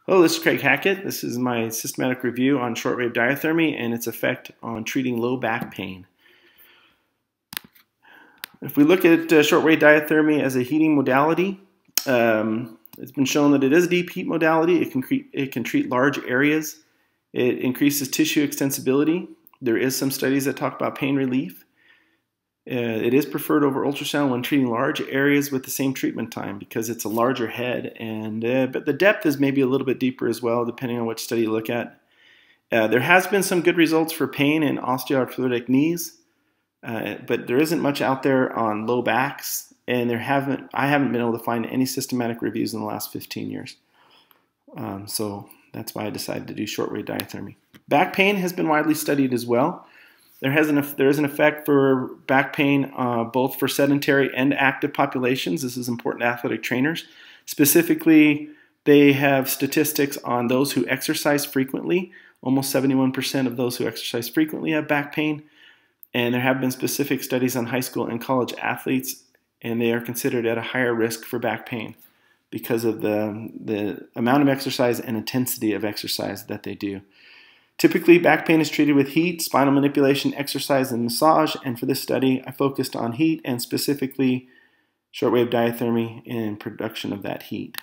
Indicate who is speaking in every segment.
Speaker 1: Hello, this is Craig Hackett. This is my systematic review on shortwave diathermy and its effect on treating low back pain. If we look at shortwave diathermy as a heating modality, it's been shown that it is a deep heat modality. It can treat large areas. It increases tissue extensibility. There is some studies that talk about pain relief. It is preferred over ultrasound when treating large areas with the same treatment time because it's a larger head, but the depth is maybe a little bit deeper as well, depending on which study you look at. There has been some good results for pain in osteoarthritic knees, but there isn't much out there on low backs, and I haven't been able to find any systematic reviews in the last 15 years. So that's why I decided to do shortwave diathermy. Back pain has been widely studied as well. There is an effect for back pain both for sedentary and active populations. This is important to athletic trainers. Specifically, they have statistics on those who exercise frequently. Almost 71% of those who exercise frequently have back pain. And there have been specific studies on high school and college athletes, and they are considered at a higher risk for back pain because of the amount of exercise and intensity of exercise that they do. Typically, back pain is treated with heat, spinal manipulation, exercise, and massage, and for this study, I focused on heat and specifically shortwave diathermy and production of that heat.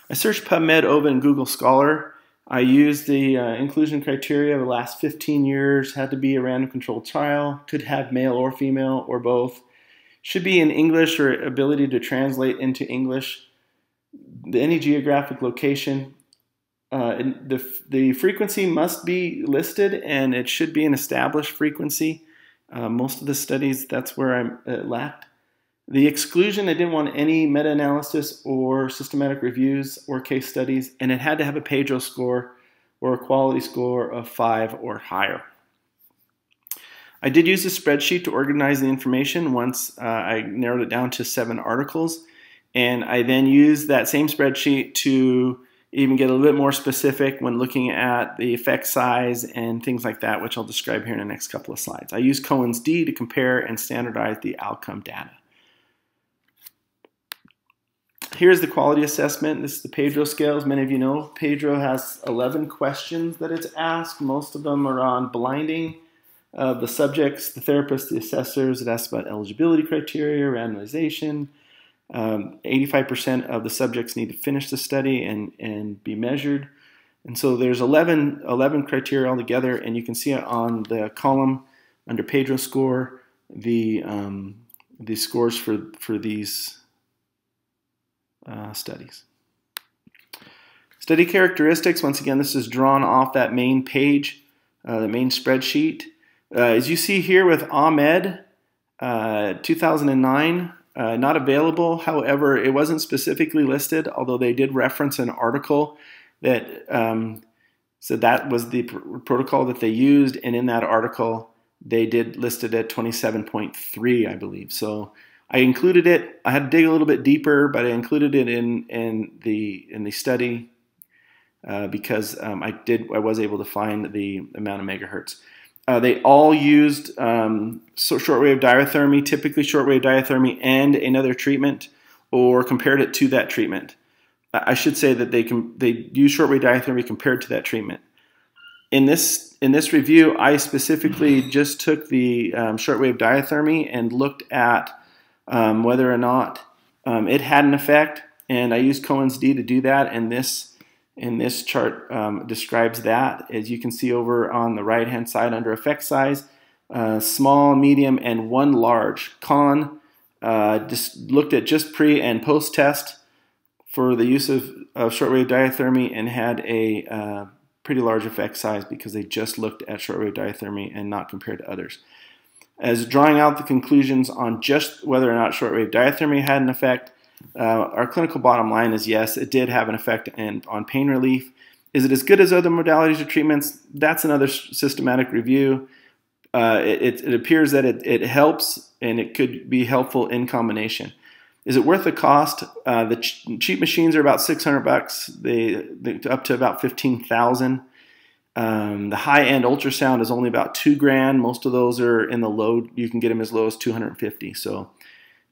Speaker 1: I searched PubMed, OVA, and Google Scholar. I used the inclusion criteria of the last 15 years, had to be a random controlled trial, could have male or female or both, should be in English or ability to translate into English, any geographic location. The frequency must be listed, and it should be an established frequency. Most of the studies, that's where I lacked. The exclusion, I didn't want any meta-analysis or systematic reviews or case studies, and it had to have a Pedro score or a quality score of 5 or higher. I did use a spreadsheet to organize the information once I narrowed it down to 7 articles, and I then used that same spreadsheet to even get a little bit more specific when looking at the effect size and things like that, which I'll describe here in the next couple of slides. I use Cohen's D to compare and standardize the outcome data. Here's the quality assessment. This is the Pedro scale. As many of you know, Pedro has 11 questions that it's asked. Most of them are on blinding of the subjects, the therapists, the assessors. It asks about eligibility criteria, randomization. 85% of the subjects need to finish the study and be measured. And so there's 11 criteria altogether, and you can see on the column under Pedro score the scores for these studies. Study characteristics, once again, this is drawn off that main page, the main spreadsheet. As you see here with Ahmed, 2009, not available. However, it wasn't specifically listed, although they did reference an article that said that was the protocol that they used, and in that article they did list it at 27.3, I believe. So I included it. I had to dig a little bit deeper, but I included it in the study because I was able to find the amount of megahertz. They all used shortwave diathermy, typically shortwave diathermy and another treatment, or compared it to that treatment. I should say that they use shortwave diathermy compared to that treatment. In this review, I specifically just took the shortwave diathermy and looked at whether or not it had an effect, and I used Cohen's D to do that, and this chart describes that. As you can see over on the right-hand side under effect size, small, medium, and 1 large. Con just looked at just pre and post test for the use of shortwave diathermy and had a pretty large effect size because they just looked at shortwave diathermy and not compared to others. As drawing out the conclusions on just whether or not shortwave diathermy had an effect, our clinical bottom line is yes, it did have an effect on pain relief. Is it as good as other modalities or treatments? That's another systematic review. It appears that it helps, and it could be helpful in combination. Is it worth the cost? The cheap machines are about $600. They up to about $15,000. The high-end ultrasound is only about $2,000. Most of those are in the low. You can get them as low as $250. So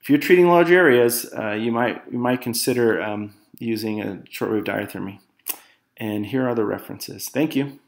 Speaker 1: if you're treating large areas, you might consider using a shortwave diathermy. And here are the references. Thank you.